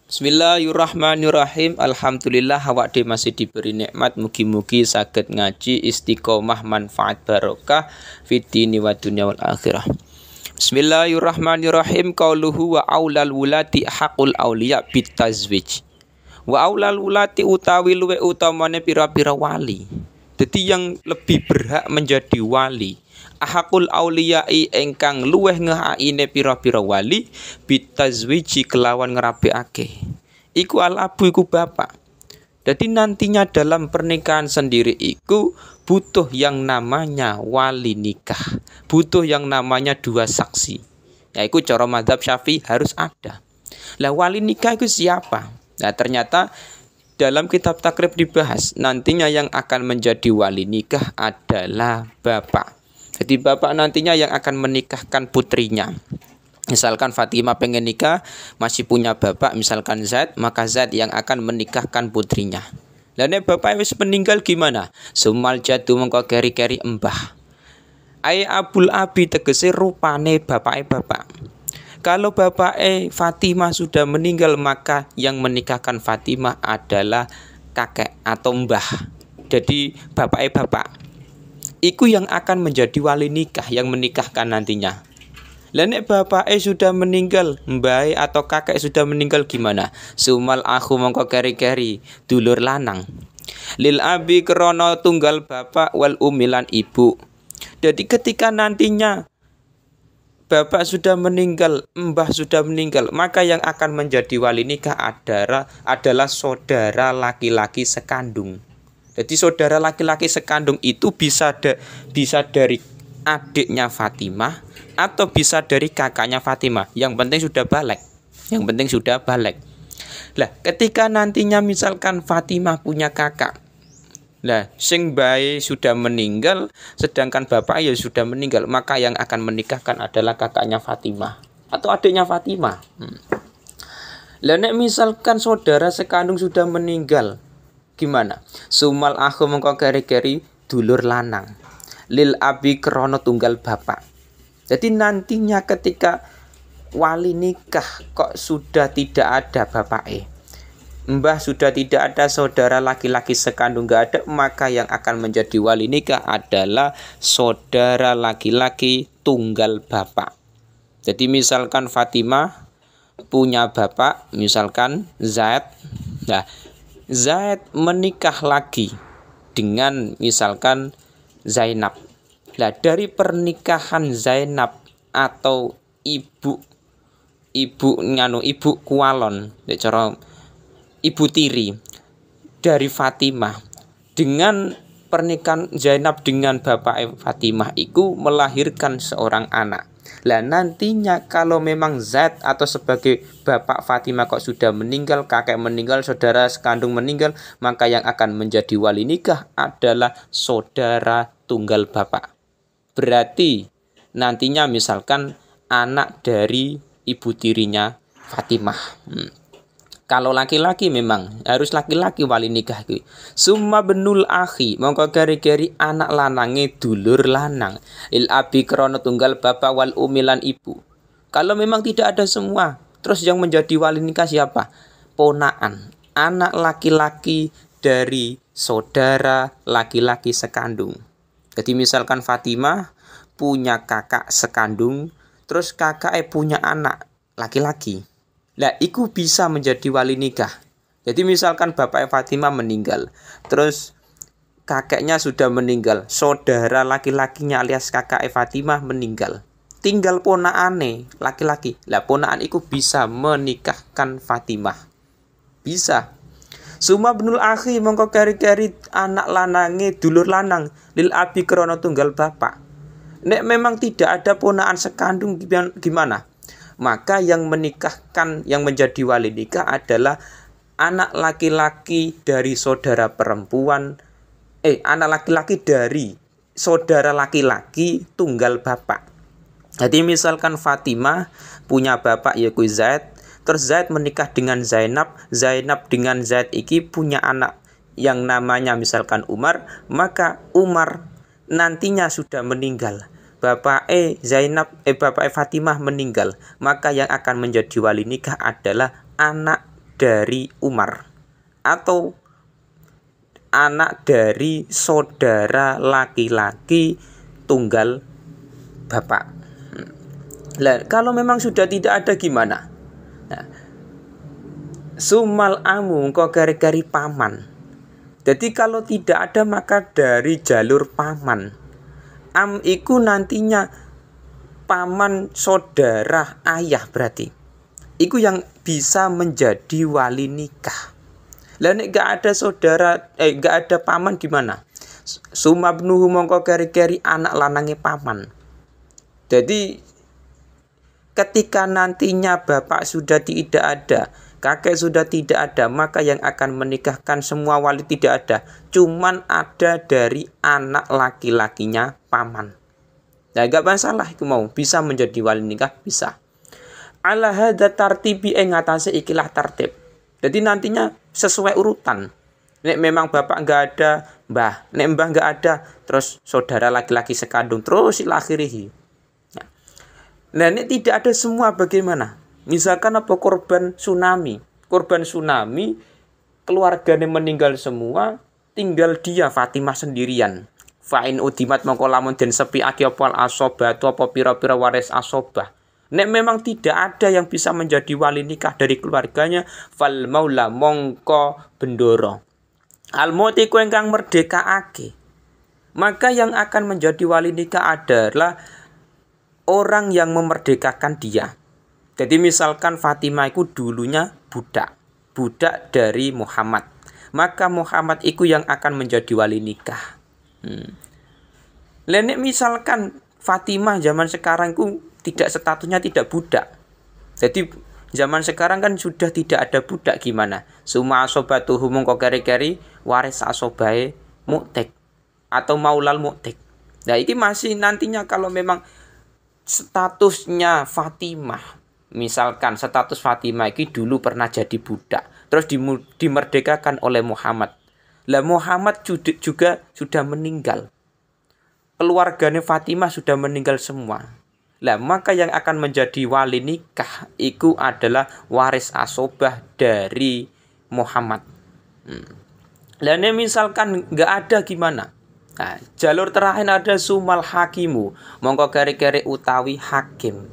Bismillahirrahmanirrahim. Alhamdulillah awak dhewe masih diberi nikmat, mugi-mugi saged ngaji istiqomah manfaat barokah fid dini wa dunya wal akhirah. Bismillahirrahmanirrahim. Qauluhu wa aulal wulati haqqul auliya bitazwij. Wa aulal wulati utawi luwe utamane pira-pira wali. Dadi yang lebih berhak menjadi wali ahakul auliyai engkang luweh ngehaine pira-pira wali bitazwiji kelawan ngerapikake iku al-abu iku bapak. Jadi nantinya dalam pernikahan sendiri iku butuh yang namanya wali nikah, butuh yang namanya dua saksi. Yaitu cara mazhab Syafi'i harus ada. Lah wali nikah itu siapa? Nah ternyata dalam kitab takrib dibahas nantinya yang akan menjadi wali nikah adalah bapak. Jadi bapak nantinya yang akan menikahkan putrinya. Misalkan Fatimah pengen nikah, masih punya bapak, misalkan Zaid, maka Zaid yang akan menikahkan putrinya. Dan bapak wis meninggal gimana? Sumal jadu mengko keri-keri embah. Ai abul abi tegese rupane bapake bapak. Kalau bapake Fatimah sudah meninggal, maka yang menikahkan Fatimah adalah kakek atau mbah. Jadi bapake bapak. Iku yang akan menjadi wali nikah yang menikahkan nantinya. Lah nek bapake sudah meninggal, mbae atau kakek sudah meninggal gimana? Sumal akhu mongko keri-keri dulur lanang. Lil abi krana tunggal bapak wal umilan ibu. Jadi ketika nantinya bapak sudah meninggal, mbah sudah meninggal, maka yang akan menjadi wali nikah adalah saudara laki-laki sekandung. Jadi saudara laki-laki sekandung itu bisa dari adiknya Fatimah atau bisa dari kakaknya Fatimah. Yang penting sudah balik. Lah, ketika nantinya misalkan Fatimah punya kakak. Lah, sing bae sudah meninggal sedangkan bapak ya sudah meninggal, maka yang akan menikahkan adalah kakaknya Fatimah atau adiknya Fatimah. Lah nek misalkan saudara sekandung sudah meninggal, gimana? Sumal akhu mengko keri-keri dulur lanang. Lil abi krono tunggal bapak. Jadi nantinya ketika wali nikah kok sudah tidak ada bapake, mbah sudah tidak ada, saudara laki-laki sekandung gak ada, maka yang akan menjadi wali nikah adalah saudara laki-laki tunggal bapak. Jadi misalkan Fatimah punya bapak, misalkan Zaid. Nah, Zaid menikah lagi dengan misalkan Zainab. Nah, dari pernikahan Zainab atau ibu kualon, cara ibu tiri dari Fatimah, dengan pernikahan Zainab dengan bapak Fatimah itu melahirkan seorang anak. Lah nantinya kalau memang Zaid atau sebagai bapak Fatimah kok sudah meninggal, kakek meninggal, saudara sekandung meninggal, maka yang akan menjadi wali nikah adalah saudara tunggal bapak. Berarti nantinya misalkan anak dari ibu tirinya Fatimah. Kalau laki-laki memang harus laki-laki wali nikah kuwi. Summa benul akhi mongko gari-gari anak lanange dulur lanang. Il abi krana tunggal bapak wal umilan ibu. Kalau memang tidak ada semua, terus yang menjadi wali nikah siapa? Ponaan, anak laki-laki dari saudara laki-laki sekandung. Jadi misalkan Fatimah punya kakak sekandung, terus kakaknya punya anak laki-laki. Lah, iku bisa menjadi wali nikah. Jadi misalkan bapak Fatimah meninggal, terus kakeknya sudah meninggal, saudara laki-lakinya alias kakak Fatimah meninggal, tinggal ponaane laki-laki. Lah, ponaan iku bisa menikahkan Fatimah. Bisa. Suma benul akhi mongko keri-keri anak lanange dulur lanang lil abi krana tunggal bapak. Nek memang tidak ada ponaan sekandung gimana? Maka yang menikahkan, yang menjadi wali nikah adalah anak laki-laki dari saudara perempuan, anak laki-laki dari saudara laki-laki tunggal bapak. Jadi misalkan Fatimah punya bapak yaitu Zaid, terus Zaid menikah dengan Zainab, Zainab dengan Zaid iki punya anak yang namanya misalkan Umar, maka Umar nantinya sudah meninggal. Bapak Fatimah meninggal, maka yang akan menjadi wali nikah adalah anak dari Umar atau anak dari saudara laki-laki tunggal bapak. Lah, kalau memang sudah tidak ada gimana? Nah, sumal amu engko kari-kari paman. Jadi kalau tidak ada maka dari jalur paman. Am iku nantinya paman saudara ayah berarti. Iku yang bisa menjadi wali nikah. Lah nek gak ada saudara gak ada paman gimana? Sumabnuhu mongko keri-keri anak lanange paman. Jadi ketika nantinya bapak sudah tidak ada, kakek sudah tidak ada, maka yang akan menikahkan semua wali tidak ada. Cuman ada dari anak laki-lakinya paman. Nah, gak masalah itu mau bisa menjadi wali nikah bisa. Ala hadza tartibi ing atase ikilah tertib. Jadi nantinya sesuai urutan. Nek memang bapak nggak ada, mbah. Nek mbah nggak ada, terus saudara laki-laki sekandung, terus ilakhirihi. Nah, nek tidak ada semua bagaimana? Misalkan apa korban tsunami. Korban tsunami, keluarganya meninggal semua, tinggal dia Fatimah sendirian. Fa'in udimat mongko lamun den sepi aki apa asobah tu apa pira-pira waris asobah. Nek memang tidak ada yang bisa menjadi wali nikah dari keluarganya, fal maula mongko bendoro. Al mauti ku ingkang merdekaake. Maka yang akan menjadi wali nikah adalah orang yang memerdekakan dia. Jadi misalkan Fatimah itu dulunya budak dari Muhammad. Maka Muhammad itu yang akan menjadi wali nikah. Nek misalkan Fatimah zaman sekarang itu tidak statusnya tidak budak. Jadi zaman sekarang kan sudah tidak ada budak gimana? Suma asobatuhu mongko keri-keri waris asobae mu'tek atau maulal mu'tek. Nah, ini masih nantinya kalau memang statusnya Fatimah. Misalkan status Fatimah ini dulu pernah jadi budak, terus dimerdekakan oleh Muhammad. Lah Muhammad juga sudah meninggal. Keluarganya Fatimah sudah meninggal semua. Lah maka yang akan menjadi wali nikah itu adalah waris asobah dari Muhammad. Lah misalkan nggak ada gimana? Nah, jalur terakhir ada sumal hakimu, mongko keri-keri utawi hakim.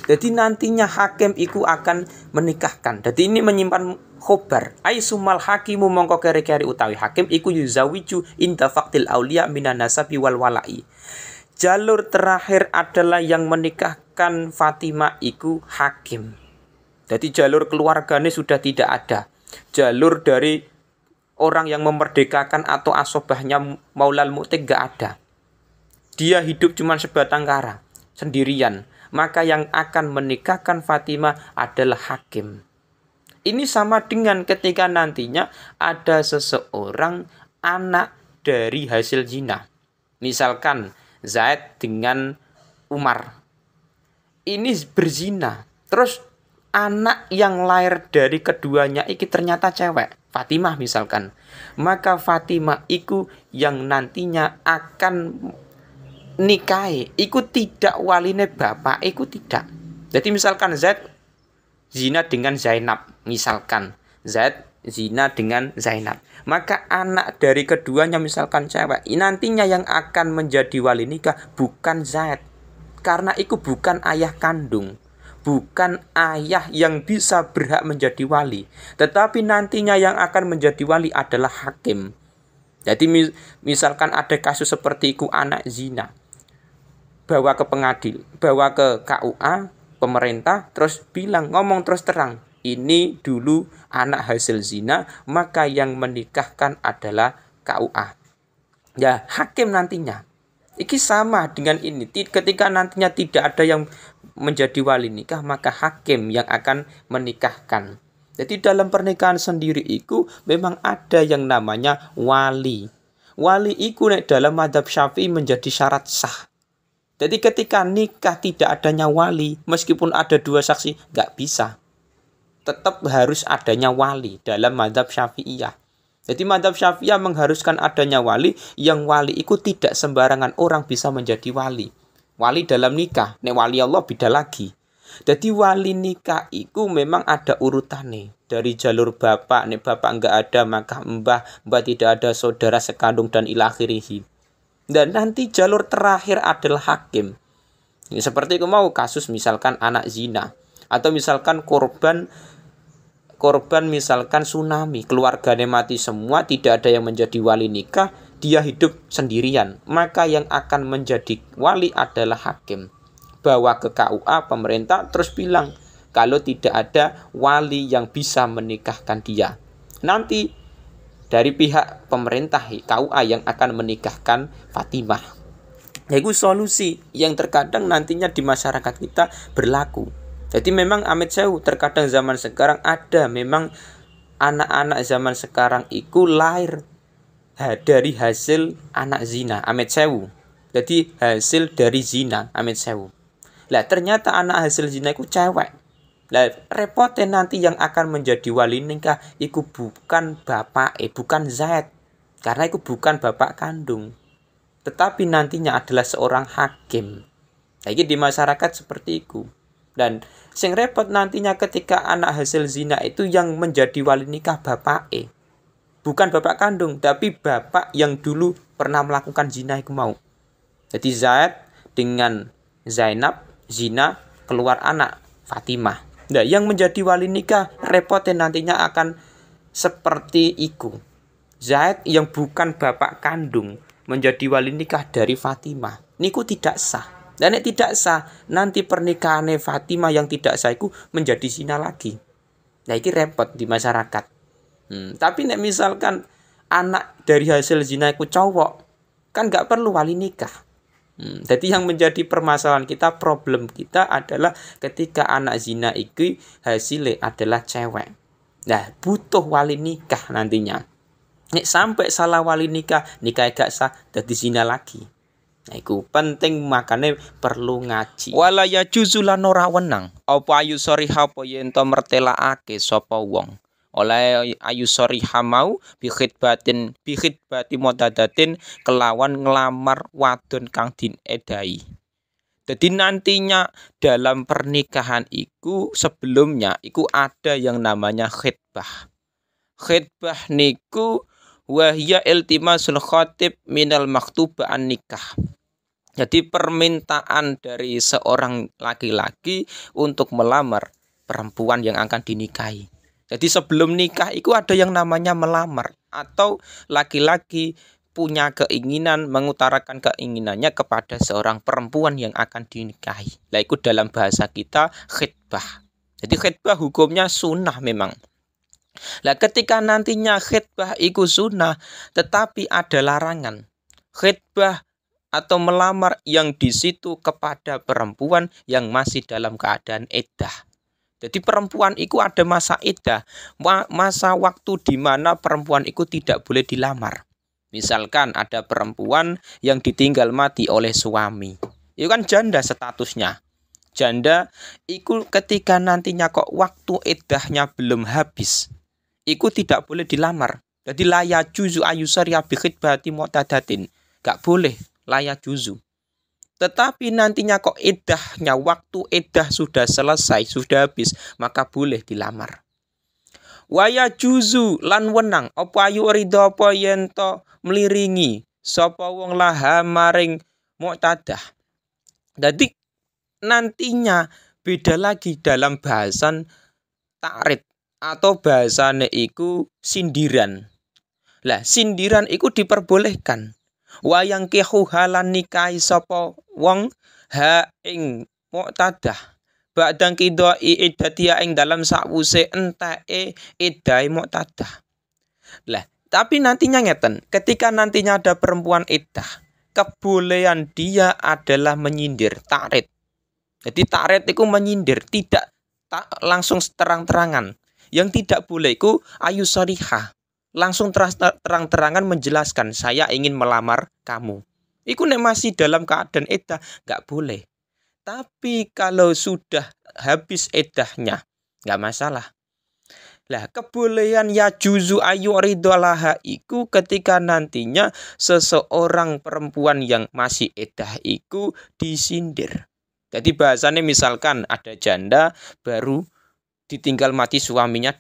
Jadi nantinya hakim itu akan menikahkan. Jadi ini menyimpan khobar. Ai sumal hakimu mongko keri-keri utawi hakim iku yuzawiju inda faktil aulia minan nasabi wal walai. Jalur terakhir adalah yang menikahkan Fatimah iku hakim. Jadi jalur keluarganya sudah tidak ada. Jalur dari orang yang memerdekakan atau asobahnya maulal mu'tik gak ada. Dia hidup cuma sebatang kara, sendirian. Maka yang akan menikahkan Fatimah adalah hakim. Ini sama dengan ketika nantinya ada seseorang anak dari hasil zina. Misalkan Zaid dengan Umar. Ini berzina. Terus anak yang lahir dari keduanya ini ternyata cewek. Fatimah misalkan. Maka Fatimah itu yang nantinya akan nikahi. Itu tidak waline bapak. Itu tidak. Jadi misalkan Zaid zina dengan Zainab. Misalkan Zaid zina dengan Zainab. Maka anak dari keduanya misalkan cewek, nantinya yang akan menjadi wali nikah bukan Zaid. Karena itu bukan ayah kandung. Bukan ayah yang bisa berhak menjadi wali. Tetapi nantinya yang akan menjadi wali adalah hakim. Jadi misalkan ada kasus seperti itu anak zina. Bawa ke pengadilan, bawa ke KUA, pemerintah, terus bilang, ngomong terus terang. Ini dulu anak hasil zina, maka yang menikahkan adalah KUA. Ya, hakim nantinya. Ini sama dengan ini. Ketika nantinya tidak ada yang menjadi wali nikah, maka hakim yang akan menikahkan. Jadi dalam pernikahan sendiri itu memang ada yang namanya wali. Wali itu dalam mazhab Syafi'i menjadi syarat sah. Jadi ketika nikah tidak adanya wali, meskipun ada dua saksi, nggak bisa. Tetap harus adanya wali dalam mazhab Syafi'iyah. Jadi mazhab Syafi'iyah mengharuskan adanya wali, yang wali itu tidak sembarangan orang bisa menjadi wali. Wali dalam nikah, nek wali Allah beda lagi. Jadi wali nikah itu memang ada urutannya. dari jalur bapak, nek bapak enggak ada maka mbah tidak ada saudara sekandung dan ilakhirihi. Dan nanti jalur terakhir adalah hakim. Ini seperti mau kasus misalkan anak zina atau misalkan korban misalkan tsunami, keluarganya mati semua, tidak ada yang menjadi wali nikah, dia hidup sendirian, maka yang akan menjadi wali adalah hakim. Bawa ke KUA pemerintah terus bilang kalau tidak ada wali yang bisa menikahkan dia. Nanti dari pihak pemerintah KUA yang akan menikahkan Fatimah. Itu solusi yang terkadang nantinya di masyarakat kita berlaku. Jadi memang amit sewu, terkadang zaman sekarang ada memang anak-anak zaman sekarang itu lahir dari hasil anak zina, amit sewu. Jadi hasil dari zina, amit sewu. Lah ternyata anak hasil zina itu cewek. Lah repotnya nanti yang akan menjadi wali nikah itu bukan bapak, bukan Zaid. Karena itu bukan bapak kandung. Tetapi nantinya adalah seorang hakim. Jadi di masyarakat seperti itu. Dan sing repot nantinya ketika anak hasil zina itu yang menjadi wali nikah bapak, bukan bapak kandung, tapi bapak yang dulu pernah melakukan zina itu mau. Jadi Zaid dengan Zainab zina, keluar anak Fatimah. Nah, yang menjadi wali nikah repotnya nantinya akan seperti itu. Zaid yang bukan bapak kandung menjadi wali nikah dari Fatimah. Niku tidak sah. Dan nek tidak sah, nanti pernikahan Fatimah yang tidak sah itu menjadi zina lagi. Nah, ini repot di masyarakat. Tapi nek misalkan anak dari hasil zina itu cowok, kan nggak perlu wali nikah. Jadi yang menjadi permasalahan kita, problem kita adalah ketika anak zina itu hasilnya adalah cewek. Nah, butuh wali nikah nantinya. Nek sampai salah wali nikah gak sah, jadi zina lagi. Nah, itu penting, makanya perlu ngaji. Wala ya juzulan ora wenang apa ayu soriha apa yen to mertelaake sapa wong. Oleh ayu soriha mau bi khidbati modadatin kelawan ngelamar wadon kang din edai. Jadi nantinya dalam pernikahan iku sebelumnya iku ada yang namanya khidbah. Khidbah niku wahya iltimasul khatib minal maktubah an nikah. Jadi permintaan dari seorang laki-laki untuk melamar perempuan yang akan dinikahi. Jadi sebelum nikah itu ada yang namanya melamar, atau laki-laki punya keinginan, mengutarakan keinginannya kepada seorang perempuan yang akan dinikahi. Nah, itu dalam bahasa kita khidbah. Jadi khidbah hukumnya sunnah memang. Nah, ketika nantinya khidbah itu sunnah, tetapi ada larangan. Khidbah atau melamar yang di situ kepada perempuan yang masih dalam keadaan iddah. Jadi perempuan itu ada masa iddah, masa waktu di mana perempuan itu tidak boleh dilamar. Misalkan ada perempuan yang ditinggal mati oleh suami, itu kan janda statusnya. Janda itu ketika nantinya kok waktu iddahnya belum habis, itu tidak boleh dilamar. Jadi laya juzu ayusari bi khidbati mu'tadatin, gak boleh layak juzu. Tetapi nantinya kok iddahnya, waktu iddah sudah selesai, sudah habis, maka boleh dilamar. Waya juzu lan wenang apa ayu ridho apa yen to mliringi sapa wong laha maring mu'tadah. Jadi nantinya beda lagi dalam bahasan ta'rid atau bahasane iku sindiran. Lah sindiran iku diperbolehkan. Wayang kehu halan nikahi sapa wong ha ing mu'tadah ba'dang kidoi iddatia ing dalam sakwuse entake iddahe mu'tadah. Lah, tapi nantinya ngeten, ketika nantinya ada perempuan iddah, kebolehan dia adalah menyindir, ta'rid. Jadi ta'rid itu menyindir, tidak langsung terang-terangan. Yang tidak boleh itu ayu sharihah. Langsung terang-terangan menjelaskan saya ingin melamar kamu. Iku nek masih dalam keadaan iddah nggak boleh. Tapi kalau sudah habis iddahnya nggak masalah. Lah kebolehan ya juzu ayu ridolaha iku ketika nantinya seseorang perempuan yang masih iddah iku disindir. Jadi bahasannya misalkan ada janda baru ditinggal mati suaminya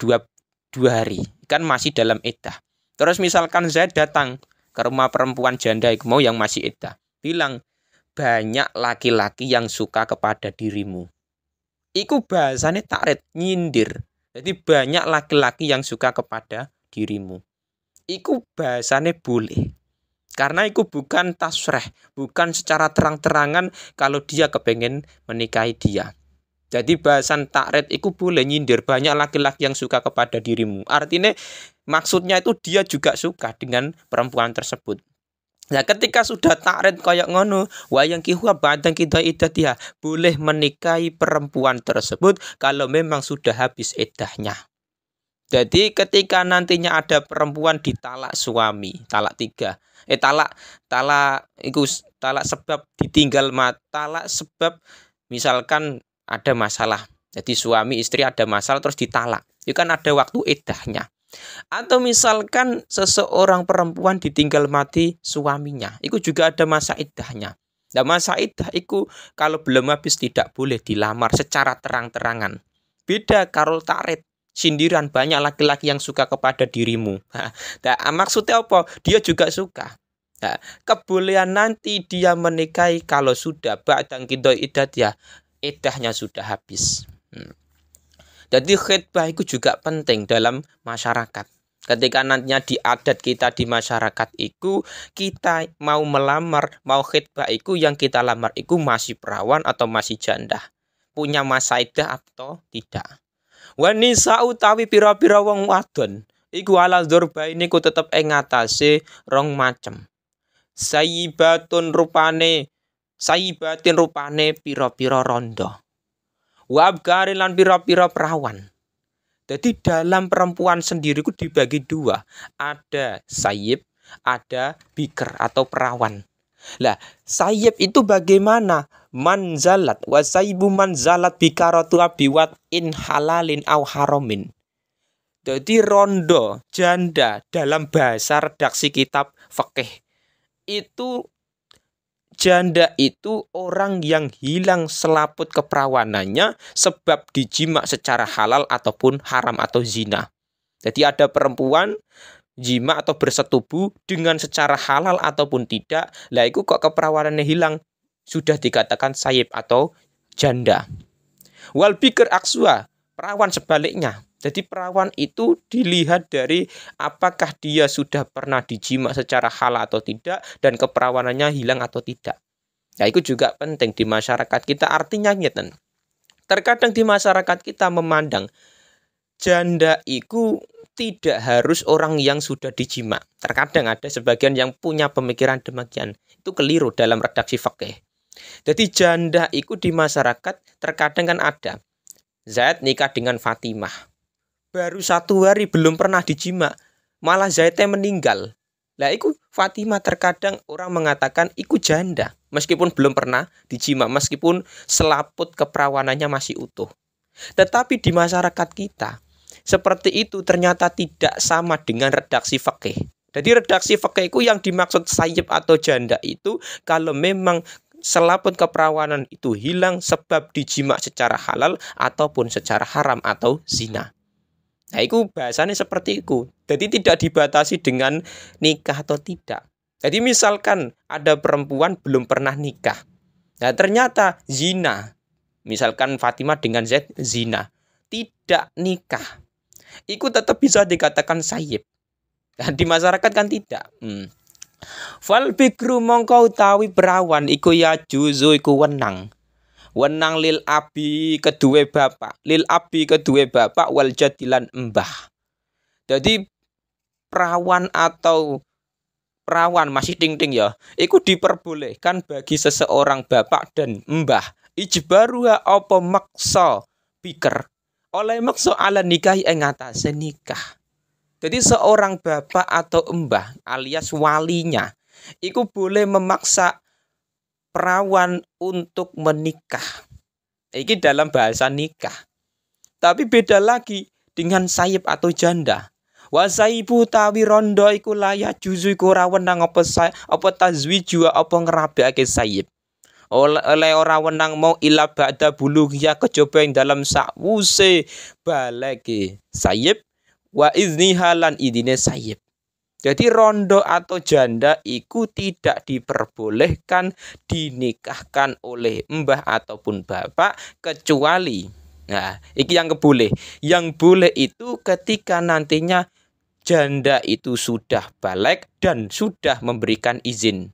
2 hari, kan masih dalam iddah. Terus misalkan Zaid datang ke rumah perempuan janda iku mau yang masih iddah, bilang banyak laki-laki yang suka kepada dirimu. Iku bahasane takrid, nyindir. Jadi banyak laki-laki yang suka kepada dirimu. Iku bahasane boleh. Karena iku bukan tasreh, bukan secara terang-terangan kalau dia kepengen menikahi dia. Jadi bahasan takrid iku boleh nyindir banyak laki-laki yang suka kepada dirimu. Artinya maksudnya itu dia juga suka dengan perempuan tersebut. Nah, ketika sudah takrid kayak ngono, wayang kihwa badang kita iddatiha, boleh menikahi perempuan tersebut kalau memang sudah habis iddahnya. Jadi ketika nantinya ada perempuan ditalak suami, talak 3. Talak sebab ditinggal talak sebab misalkan ada masalah. Jadi suami istri ada masalah terus ditalak. Itu kan ada waktu iddahnya. Atau misalkan seseorang perempuan ditinggal mati suaminya, itu juga ada masa iddahnya. Nah, masa iddah itu kalau belum habis tidak boleh dilamar secara terang-terangan. Beda kalau takrid, sindiran banyak laki-laki yang suka kepada dirimu. Nah, maksudnya apa? Dia juga suka. Nah, kebolehan nanti dia menikahi kalau sudah ba'dang qidha iddah, iddahnya sudah habis. Jadi khitbah itu juga penting dalam masyarakat. Ketika nantinya di adat kita di masyarakat itu, kita mau melamar, mau khitbah itu yang kita lamar itu masih perawan atau masih janda. Punya masa iddah atau tidak. Wanisa utawi pira-pira wong wadon iku ala dzurbaini ku tetep ing ngatasé rong macem. Sayyibatin rupane pira-pira rondo. Wabgari lan pira-pira perawan. Jadi dalam perempuan sendiri itu dibagi 2. Ada sayyib, ada bikr atau perawan. Lah, sayyib itu bagaimana? Manzalat wa sayyibu manzalat bikaratu abiwat in halalin au haramin. Jadi rondo, janda dalam bahasa redaksi kitab fikih itu janda itu orang yang hilang selaput keperawanannya sebab dijima secara halal ataupun haram atau zina. Jadi ada perempuan jima atau bersetubuh dengan secara halal ataupun tidak, lah itu kok keperawanannya hilang, sudah dikatakan sayyib atau janda. Wal bikr akswa, perawan sebaliknya. Jadi perawan itu dilihat dari apakah dia sudah pernah dijima secara halal atau tidak dan keperawanannya hilang atau tidak. Nah, itu juga penting di masyarakat kita. Artinya ngeten. Terkadang di masyarakat kita memandang janda itu tidak harus orang yang sudah dijima. Terkadang ada sebagian yang punya pemikiran demikian. Itu keliru dalam redaksi fikih. Jadi janda itu di masyarakat terkadang kan ada. Zaid nikah dengan Fatimah. Baru 1 hari belum pernah dijima, malah Zaidnya meninggal. Lah iku Fatimah terkadang orang mengatakan iku janda, meskipun belum pernah dijima, meskipun selaput keperawanannya masih utuh. Tetapi di masyarakat kita, seperti itu ternyata tidak sama dengan redaksi fikih. Jadi redaksi fikih itu yang dimaksud sayyib atau janda itu kalau memang selaput keperawanan itu hilang sebab dijima secara halal ataupun secara haram atau zina. Nah, itu bahasanya seperti itu. Jadi tidak dibatasi dengan nikah atau tidak. Jadi misalkan ada perempuan belum pernah nikah. Nah, ternyata zina. Misalkan Fatimah dengan Zaid zina. Tidak nikah. Itu tetap bisa dikatakan sayyib. Nah, di masyarakat kan tidak. Fal bikru mongko utawi perawan iku ya juzu iku wenang. Wenang lil abi kedua bapak wal jadilan embah. Jadi perawan atau perawan masih ting-ting ya, itu diperbolehkan bagi seseorang bapak dan embah ijbaruha apa maksa bikr oleh maksa ala nikahi ing atase nikah. Jadi seorang bapak atau embah alias walinya itu boleh memaksa perawan untuk menikah. Ini dalam bahasa nikah. Tapi beda lagi dengan sayyib atau janda. Wa sayyibu tawi rondo iku layak juzu iku ora wenang apa tazwiju apa ngrabekake sayyib. Oleh ora wenang mau ila ba'da bulughya kejaba ing dalam sakwuse baleke sayyib wa izniha lan idine sayyib. Jadi rondo atau janda iku tidak diperbolehkan dinikahkan oleh mbah ataupun bapak kecuali, nah iki yang keboleh. Yang boleh itu ketika nantinya janda itu sudah balik dan sudah memberikan izin.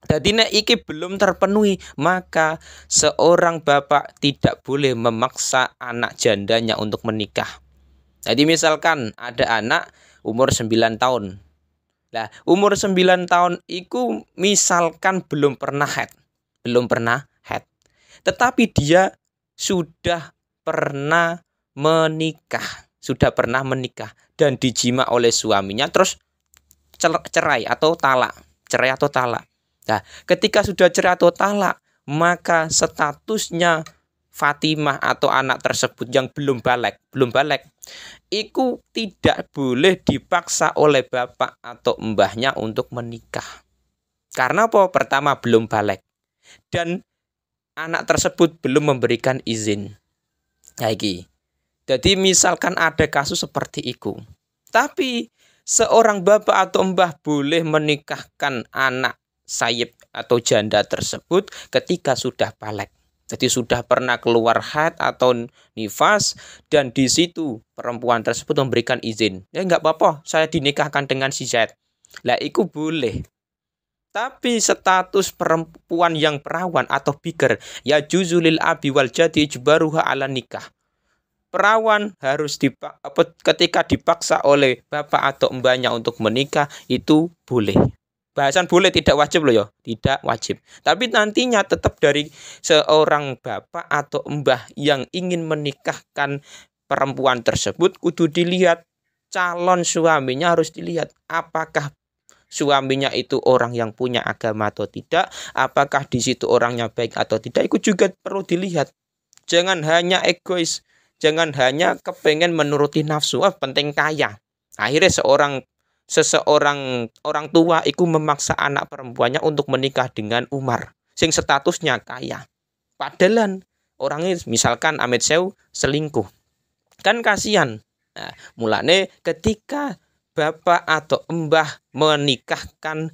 Jadi nek iki belum terpenuhi, maka seorang bapak tidak boleh memaksa anak jandanya untuk menikah. Jadi misalkan ada anak umur 9 tahun. Nah, umur 9 tahun itu misalkan belum pernah haid. Belum pernah haid. Tetapi dia sudah pernah menikah. Sudah pernah menikah dan dijima oleh suaminya, terus cerai atau talak. Cerai atau talak. Nah, ketika sudah cerai atau talak, maka statusnya Fatimah atau anak tersebut yang belum balik, itu tidak boleh dipaksa oleh bapak atau mbahnya untuk menikah. Karena apa? Pertama, belum balik dan anak tersebut belum memberikan izin. Lagi. Jadi misalkan ada kasus seperti itu, tapi seorang bapak atau mbah boleh menikahkan anak sayyib atau janda tersebut ketika sudah balik. Jadi sudah pernah keluar haid atau nifas dan di situ perempuan tersebut memberikan izin. Ya nggak apa-apa, saya dinikahkan dengan si Z. Lah itu boleh. Tapi status perempuan yang perawan atau bikir, ya juzulil abi wal jadi ijbaruha ala nikah. Perawan harus ketika dipaksa oleh bapak atau mbaknya untuk menikah itu boleh. Bahasan boleh, tidak wajib loh ya, tidak wajib. Tapi nantinya tetap dari seorang bapak atau mbah yang ingin menikahkan perempuan tersebut kudu dilihat calon suaminya, harus dilihat apakah suaminya itu orang yang punya agama atau tidak, apakah di situ orangnya baik atau tidak, itu juga perlu dilihat. Jangan hanya egois, jangan hanya kepengen menuruti nafsu, penting kaya. Akhirnya seseorang orang tua itu memaksa anak perempuannya untuk menikah dengan Umar sing statusnya kaya. Padahal orangnya misalkan amit sewu selingkuh. Kan kasihan. Nah, mulane ketika bapak atau mbah menikahkan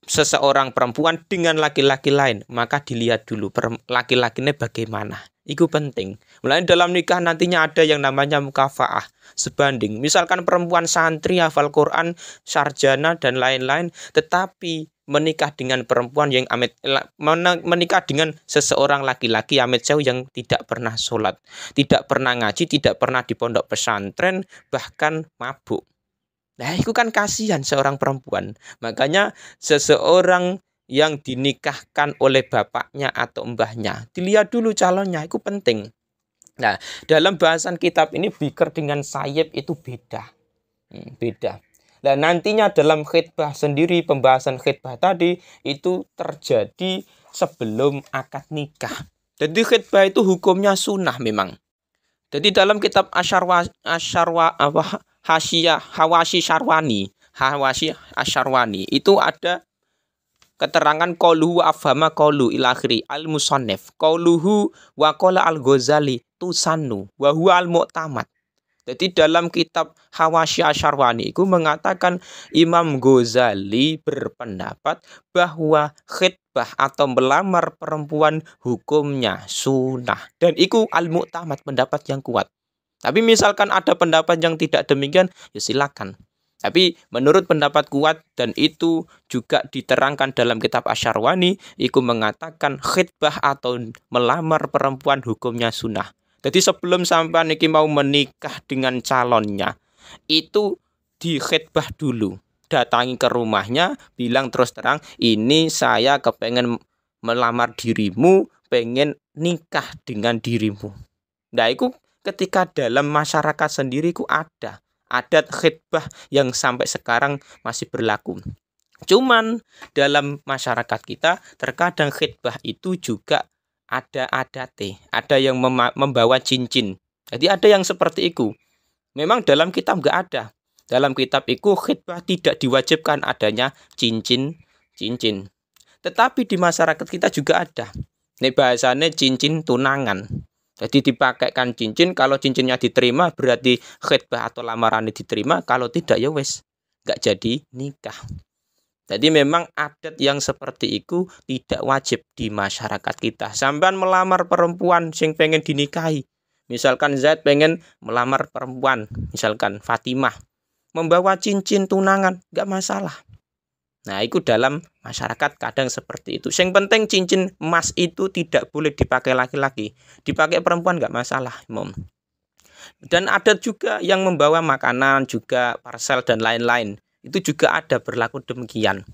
seseorang perempuan dengan laki-laki lain, maka dilihat dulu laki-lakinya bagaimana. Itu penting. Mulai dalam nikah nantinya ada yang namanya mukafaah, sebanding. Misalkan perempuan santri, hafal Quran, sarjana dan lain-lain, tetapi menikah dengan perempuan yang menikah dengan seseorang laki-laki amit sewu yang tidak pernah sholat, tidak pernah ngaji, tidak pernah di pondok pesantren, bahkan mabuk. Nah, itu kan kasihan seorang perempuan. Makanya seseorang yang dinikahkan oleh bapaknya atau mbahnya, dilihat dulu calonnya, itu penting. Nah, dalam bahasan kitab ini bikir dengan sayyib itu beda. Beda. Nah, nantinya dalam khitbah sendiri, pembahasan khitbah tadi itu terjadi sebelum akad nikah. Jadi khitbah itu hukumnya sunnah memang. Jadi dalam kitab Hawashi Asyarwani itu ada keterangan qauluhu afhama qaulu ilakhiri al-musannif qauluhu wa qala al-Ghazali tusannu wa huwa al-mu'tamad. Jadi dalam kitab Hawashi Asyarwani itu mengatakan Imam Ghazali berpendapat bahwa khitbah atau melamar perempuan hukumnya sunnah dan itu al-mu'tamad, pendapat yang kuat. Tapi misalkan ada pendapat yang tidak demikian, ya silakan. Tapi menurut pendapat kuat dan itu juga diterangkan dalam kitab Asyarwani, itu mengatakan khitbah atau melamar perempuan hukumnya sunnah. Jadi sebelum sampai niki mau menikah dengan calonnya, itu di khitbah dulu. Datangi ke rumahnya, bilang terus terang, ini saya kepengen melamar dirimu, pengen nikah dengan dirimu. Nah, itu ketika dalam masyarakat sendiri itu ada adat khitbah yang sampai sekarang masih berlaku. Cuman dalam masyarakat kita terkadang khitbah itu juga ada adate, ada yang membawa cincin. Jadi ada yang seperti itu. Memang dalam kitab nggak ada. Dalam kitab itu khitbah tidak diwajibkan adanya cincin. Tetapi di masyarakat kita juga ada. Ini bahasanya cincin tunangan. Jadi dipakaikan cincin, kalau cincinnya diterima berarti khitbah atau lamaran diterima, kalau tidak ya wes nggak jadi nikah. Jadi memang adat yang seperti itu tidak wajib di masyarakat kita. Sampean melamar perempuan sing pengen dinikahi. Misalkan Zaid pengen melamar perempuan, misalkan Fatimah, membawa cincin tunangan, nggak masalah. Nah, itu dalam masyarakat kadang seperti itu. Yang penting cincin emas itu tidak boleh dipakai laki-laki. Dipakai perempuan nggak masalah, Imam. Dan ada juga yang membawa makanan, juga parcel dan lain-lain. Itu juga ada berlaku demikian.